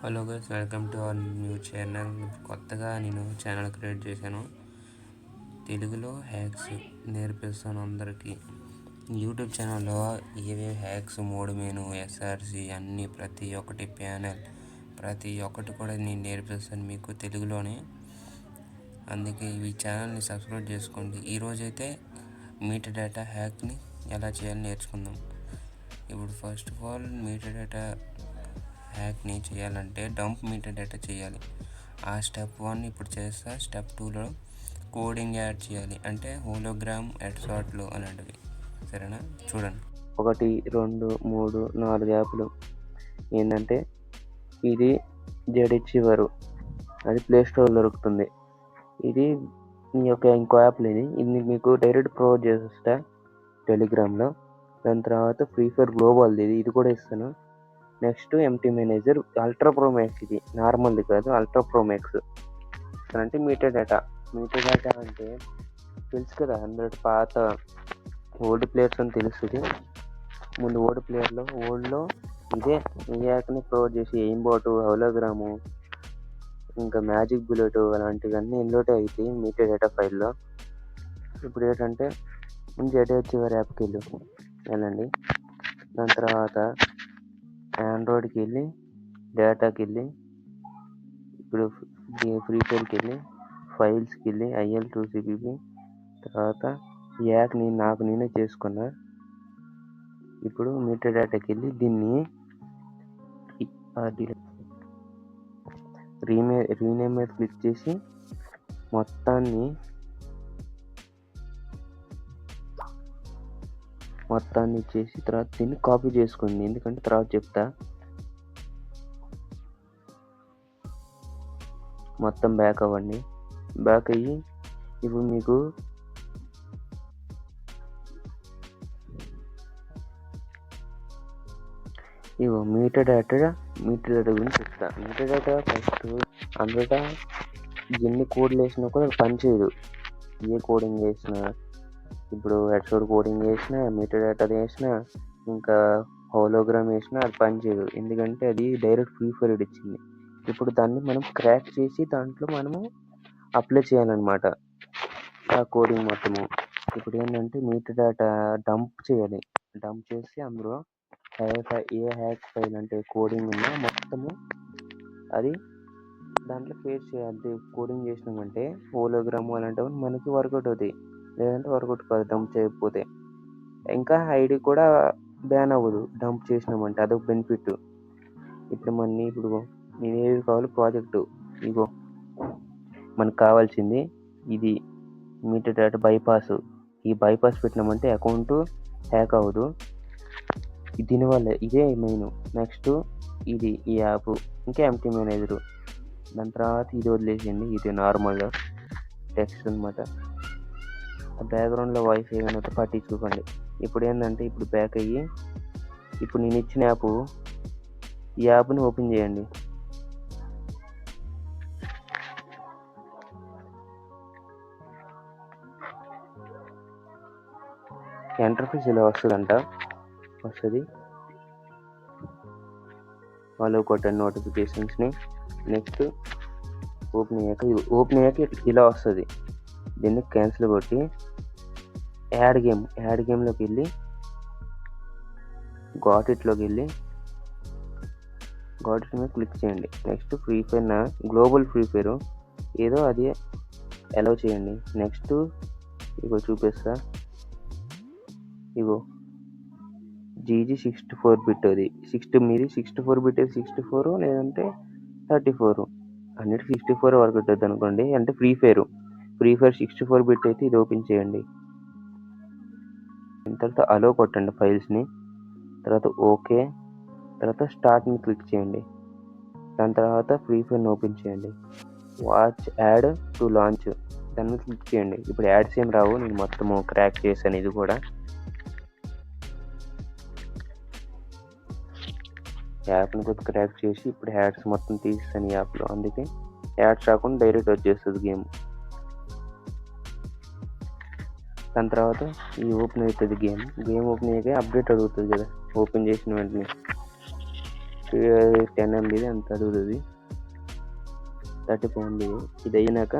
Hello guys, welcome to our new channel. కొత్తగా నేను channel create చేశాను. తెలుగులో హ్యాక్స్ నేర్పిస్తాను అందరికీ. యూట్యూబ్ ఛానల్లో ఏవేవి హ్యాక్స్, మోడ్ మెను, ఎస్ఆర్సి అన్నీ ప్రతి ఒక్కటి ప్యానెల్ ప్రతి ఒక్కటి కూడా నేను నేర్పిస్తాను మీకు తెలుగులోనే. అందుకే ఈ ఛానల్ని సబ్స్క్రైబ్ చేసుకోండి. ఈరోజైతే మీటర్ డేటా హ్యాక్ని ఎలా చేయాలో నేర్చుకుందాం. ఇప్పుడు first of all meter data హ్యాక్ని చేయాలంటే డంప్ మీటర్ డేటా చేయాలి. ఆ స్టెప్ 1 ఇప్పుడు చేస్తా. స్టెప్ 2లో కోడింగ్ యాడ్ చేయాలి, అంటే హోలోగ్రామ్, హెడ్షాట్లు అలాంటివి. సరేనా? చూడండి. 1, 2, 3, 4 యాప్లు ఏంటంటే ఇది జడిచివరు, అది ప్లేస్టోర్లో దొరుకుతుంది. ఇది మీ యొక్క ఇంకో యాప్ లేదు. ఇది మీకు డైరెక్ట్ ప్రొవైడ్ చేసేస్తా టెలిగ్రామ్లో. దాని తర్వాత ఫ్రీ ఫైర్ గ్లోబల్ది ఇది కూడా ఇస్తాను. Next empty manager ultra pro max, ఇది నార్మల్ది కాదు, అల్ట్రా ప్రో మ్యాక్స్. అంటే మీటర్ డేటా అంటే తెలుసు కదా, 100 పాత ఓల్డ్ ప్లేయర్స్ అని తెలుస్తుంది. ముందు ఓల్డ్లో ఇదే ఈ యాక్ని ప్రొవైడ్ చేసి ఎయిమ్ బాట్, హోలోగ్రాము, ఇంకా మ్యాజిక్ బుల్లెట్ అలాంటివన్నీ ఇందులోటే అవుతాయి మీటర్ డేటా ఫైల్లో. ఇప్పుడు ఏంటంటే ముందు జడిచివర్ యాప్కి వెళ్ళండి. దాని తర్వాత ఆండ్రాయిడ్కి వెళ్ళి డేటాకి వెళ్ళి, ఇప్పుడు ఫ్రీ ఫైర్కి వెళ్ళి ఫైల్స్కి వెళ్ళి IL2CPP. తర్వాత ఈ యాప్ నేనే చేసుకున్నా. ఇప్పుడు మీటర్ డేటాకి వెళ్ళి దీన్ని రీనేమ్ మీద క్లిక్ చేసి మొత్తాన్ని చేసి తర్వాత దీన్ని కాపీ చేసుకోండి, ఎందుకంటే తర్వాత చెప్తా. మొత్తం బ్యాక్ అవ్వండి. బ్యాక్ అయ్యి ఇప్పుడు మీకు మీటర్ డేటా గురించి చెప్తా. మీటర్ డేటా ఫస్ట్ అందులో ఎన్ని కోడ్లు వేసినా కూడా పని చేయదు. ఏ కోడింగ్ వేసినా, ఇప్పుడు హెడ్షాట్ కోడింగ్ వేసినా, మీటర్ డేటా వేసినా, ఇంకా హోలోగ్రామ్ వేసినా అది పని చేయదు. ఎందుకంటే అది డైరెక్ట్ ఫ్రీ ఫైర్ ఇచ్చింది. ఇప్పుడు దాన్ని మనం క్రాక్ చేసి దాంట్లో మనము అప్లై చేయాలన్నమాట ఆ కోడింగ్ మొత్తము. ఇప్పుడు ఏంటంటే మీటర్ డేటా డంప్ చేయాలి. డంప్ చేసి అందులో ఏ హ్యాక్ ఫైల్ అంటే కోడింగ్ ఉందో మొత్తము అది దాంట్లో పేస్ట్ చేయాలి. కోడింగ్ చేసినామంటే హోలోగ్రామ్ అలాంటివి మనకి వర్కౌట్ అవుతాయి, లేదంటే వర్కౌట్ కాదు డంప్ చేయకపోతే. ఇంకా ఐడి కూడా బ్యాన్ అవ్వదు డంప్ చేసినామంటే, అదొక బెనిఫిట్. ఇప్పుడు నేను ఏవి కావాలి ప్రాజెక్టు, ఇగో మనకు కావాల్సింది ఇది మీటర్ డేటా బైపాస్. ఈ బైపాస్ పెట్టినామంటే అకౌంట్ హ్యాక్ అవ్వదు. దీనివల్ల ఇదే మెయిన్. నెక్స్ట్ ఇది ఈ యాప్, ఇంకా ఎంటీ మేనేజరు. దాని తర్వాత ఇది వదిలేసేయండి, ఇది నార్మల్గా టెక్స్ట్ అనమాట. బ్యాక్గ్రౌండ్లో వాయిస్ ఏమైనా పట్టించుకోకండి. ఇప్పుడు ఏంటంటే ఇప్పుడు బ్యాక్ అయ్యి ఇప్పుడు నేను ఇచ్చిన ఈ యాప్ని ఓపెన్ చేయండి. ఇంటర్ఫేస్ ఇలా వస్తుంది. వాళ్ళు కొట్టండి నోటిఫికేషన్స్ని. నెక్స్ట్ ఓపెన్ అయ్యాక ఇలా వస్తుంది. దీన్ని క్యాన్సిల్ కొట్టి యాడ్ గేమ్లోకి వెళ్ళి గాటిట్లోకి వెళ్ళి గాటిట్ మీద క్లిక్ చేయండి. Next free fire global free fire ఏదో అది అలౌ చేయండి. నెక్స్ట్ ఇగో చూపిస్తా, ఇగో GG64 బిట్, అది మీది 64 బిట్, 64 లేదంటే 34, అన్నిటి 64 వరకు ఉంటుంది అనుకోండి. అంటే ఫ్రీ ఫైర్ 64 బిట్ అయితే ఇది ఓపెన్ చేయండి. తర్వాత అలో కొట్టండి ఫైల్స్ని. తర్వాత ఓకే, తర్వాత స్టార్ట్ని క్లిక్ చేయండి. దాని తర్వాత ఫ్రీ ఫైర్ని ఓపెన్ చేయండి. వాచ్ యాడ్ టు లాంచ్ దాన్ని క్లిక్ చేయండి. ఇప్పుడు యాడ్స్ ఏం రావు, నేను మొత్తము క్రాక్ చేశాను. ఇది కూడా యాప్ని కొద్దిగా క్రాక్ చేసి ఇప్పుడు యాడ్స్ మొత్తం తీసేస్తాను ఈ యాప్లో. అందుకే యాడ్స్ రాకుండా డైరెక్ట్ వచ్చేస్తుంది గేమ్. దాని తర్వాత ఈ ఓపెన్ అవుతుంది గేమ్ ఓపెన్ అయ్యాక అప్డేట్ అడుగుతుంది కదా ఓపెన్ చేసిన వెంటనే. 10 MB అంత అడుగుతుంది 34 MB. ఇది అయినాక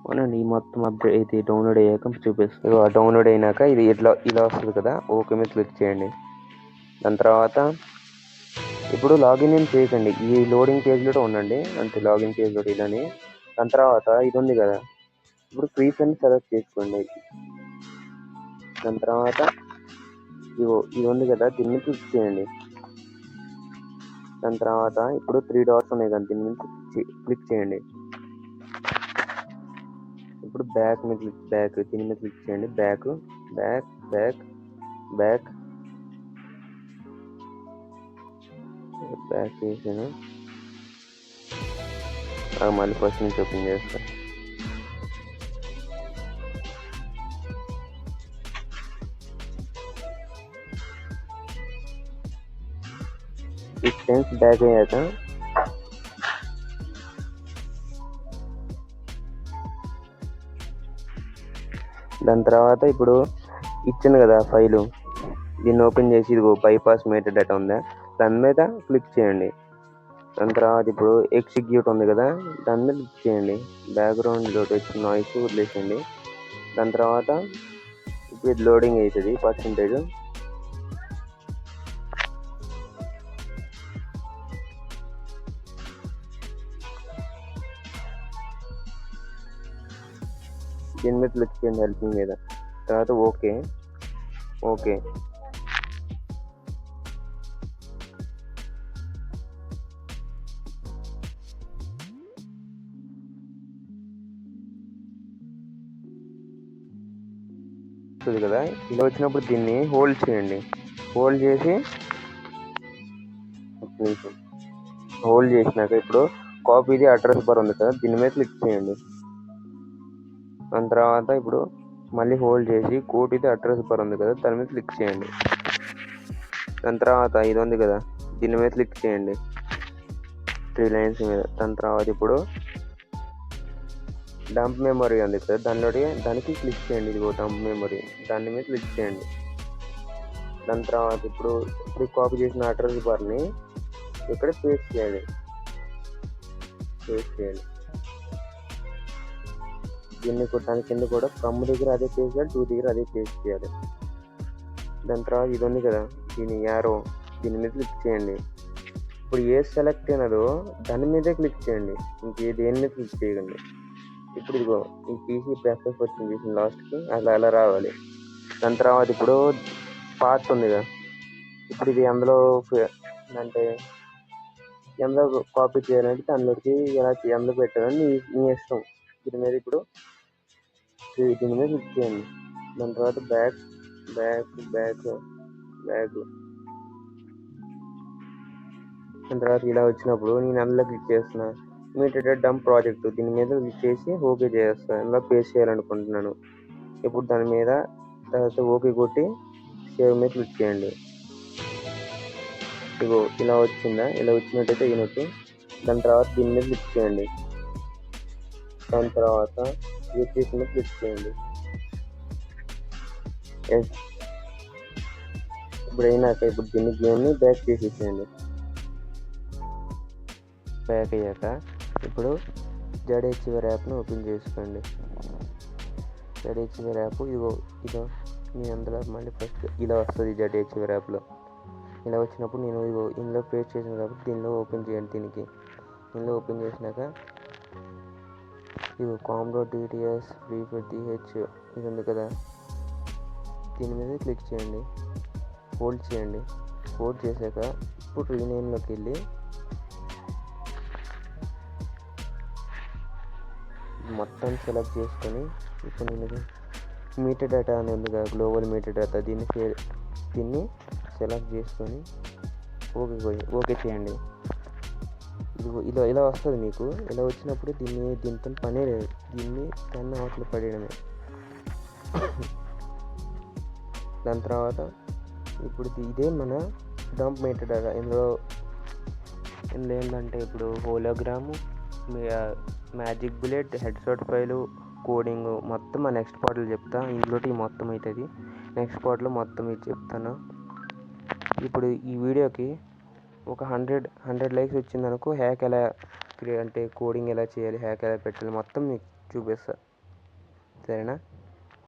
అవునండి మొత్తం అప్డేట్ ఇది డౌన్లోడ్ అయ్యాక చూపిస్తుంది. డౌన్లోడ్ అయినాక ఇది ఇలా వస్తుంది కదా, ఓకే మీద క్లిక్ చేయండి. దాని తర్వాత ఇప్పుడు లాగిన్ ఏం చేయకండి, ఈ లోడింగ్ పేజ్లో ఉండండి అంటే లాగిన్ పేజ్లో ఇదని. దాని తర్వాత ఇది ఉంది కదా, ఇప్పుడు ఫ్రీస్ అని సెలెక్ట్ చేసుకోండి. దాని తర్వాత ఇది ఉంది కదా, దీన్ని క్లిక్ చేయండి. దాని తర్వాత ఇప్పుడు 3 డాట్స్ ఉన్నాయి కదా, దీని మీద క్లిక్ చేయండి. ఇప్పుడు బ్యాక్ దీని మీద క్లిక్ చేయండి. బ్యాక్ చేసాను. మళ్ళీ ఫస్ట్ నుంచి ఓపెన్ చేస్తా. డిస్టెన్స్ బ్యాక్ అయ్యాక దాని తర్వాత ఇప్పుడు ఇచ్చాను కదా ఫైలు, దీన్ని ఓపెన్ చేసి ఇదిగో బైపాస్ మెథడ్ డేటా ఉందా, దాని మీద క్లిక్ చేయండి. దాని తర్వాత ఇప్పుడు ఎగ్జిక్యూట్ ఉంది కదా, దాని మీద క్లిక్ చేయండి. బ్యాక్గ్రౌండ్ వచ్చి నాయిస్ వదిలేసేయండి. దాని తర్వాత ఇప్పుడు ఇది లోడింగ్ అవుతుంది పర్సంటేజ్. దీని మీద క్లిక్ చేయండి హెల్పింగ్ మీద. తర్వాత ఓకే వస్తుంది కదా. ఇలా వచ్చినప్పుడు దీన్ని హోల్డ్ చేయండి. హోల్డ్ చేసినాక ఇప్పుడు కాపీది అడ్రస్ బార్ ఉంది కదా, దీని మీద క్లిక్ చేయండి. దాని తర్వాత ఇప్పుడు మళ్ళీ హోల్డ్ చేసి కోటిది అడ్రస్ బార్ ఉంది కదా, దాని మీద క్లిక్ చేయండి. దాని తర్వాత ఇది ఉంది కదా, దీని మీద క్లిక్ చేయండి 3 లైన్స్ మీద. దాని తర్వాత ఇప్పుడు డంప్ మెమరీ ఉంది కదా, దానికి క్లిక్ చేయండి. ఇదిగో డంప్ మెమరీ, దాని మీద క్లిక్ చేయండి. దాని తర్వాత ఇప్పుడు కాపీ చేసిన అడ్రస్ బార్ని ఇక్కడ పేస్ట్ చేయండి. దీన్ని దాని కింద కూడా ఫ్రమ్ దగ్గర అదే పేస్ట్ చేయాలి, టు దగ్గర అదే పేస్ట్ చేయాలి. దాని తర్వాత ఇది ఉంది కదా, దీని యారో, దీని మీద క్లిక్ చేయండి. ఇప్పుడు ఏ సెలెక్ట్ అయినదో దాని మీదే క్లిక్ చేయండి, దేని మీద క్లిక్ చేయకండి. ఇప్పుడు ఇదిగో ఈ పీసీ ప్యాకెట్ వచ్చింది లాస్ట్కి, అలా రావాలి. దాని తర్వాత ఇప్పుడు పార్ట్ ఉంది కదా, ఇప్పుడు ఇది అందులో అంటే ఎందులో కాపీ చేయాలంటే అందులోకి ఎందులో పెట్టాలని మీ ఇష్టం. దీని మీద ఇప్పుడు దీని మీద క్లిక్ చేయండి. దాని తర్వాత బ్యాక్ దాని తర్వాత ఇలా వచ్చినప్పుడు నేను అందులో క్లిక్ చేస్తున్నా ఇమీడియట్ డంప్ ప్రాజెక్ట్, దీని మీద క్లిక్ చేసి ఓకే చేస్తాను. ఇలా పేస్ట్ చేయాలనుకుంటున్నాను. ఇప్పుడు దాని మీద తర్వాత ఓకే కొట్టి సేవ్ మీద క్లిక్ చేయండి. ఇగో ఇలా వచ్చిందా, ఇలా వచ్చినట్టయితే అయినట్టు. దాని తర్వాత దీని మీద క్లిక్ చేయండి. దాని తర్వాత యూపీఎస్ మీద క్లిక్ చేయండి. ఇప్పుడు అయినాక ఇప్పుడు దీన్ని గేమ్ని బ్యాక్ చేసేసేయండి. బ్యాక్ అయ్యాక ఇప్పుడు జడేహెచ్వర్ యాప్ని ఓపెన్ చేసుకోండి. జడేహెచ్వర్ యాప్ ఇదో నేను అందులో మళ్ళీ ఫస్ట్ ఇలా వస్తుంది. జడేహెచ్వర్ యాప్లో ఇలా వచ్చినప్పుడు నేను ఇందులో పేస్ట్ చేసిన కాబట్టి దీనిలో ఓపెన్ చేయండి. దీనిలో ఓపెన్ చేసినాక ఇది com.dts free4th ఇది ఉంది కదా, దీని మీద క్లిక్ చేయండి. హోల్డ్ చేశాక ఇప్పుడు రీనేమ్లోకి వెళ్ళి మొత్తం సెలెక్ట్ చేసుకొని ఇప్పుడు నేను మీటర్ డేటా అని ఉంది కదా, గ్లోబల్ మీటర్ డేటా, దీన్ని సెలెక్ట్ చేసుకొని ఓకే చేయండి. ఇలా వస్తుంది మీకు. ఇలా వచ్చినప్పుడు దీంతో పనే లేదు, దీన్ని దాన్ని అవతల పడేయడమే. దాని తర్వాత ఇప్పుడు ఇదే మన డంప్ మీటర్ డేటా. ఇందులో ఏంటంటే ఇప్పుడు hologram, magic bullet, headshot file, coding మొత్తం ఆ నెక్స్ట్ పార్ట్లో చెప్తా. ఇందులో మొత్తం అవుతుంది. నెక్స్ట్ పార్ట్లో మొత్తం ఇది చెప్తాను. ఇప్పుడు ఈ వీడియోకి ఒక 100 లైక్స్ వచ్చిందనుకో హ్యాక్ ఎలా అంటే కోడింగ్ ఎలా చేయాలి, హ్యాక్ ఎలా పెట్టాలి మొత్తం మీకు చూపిస్తా. సరేనా?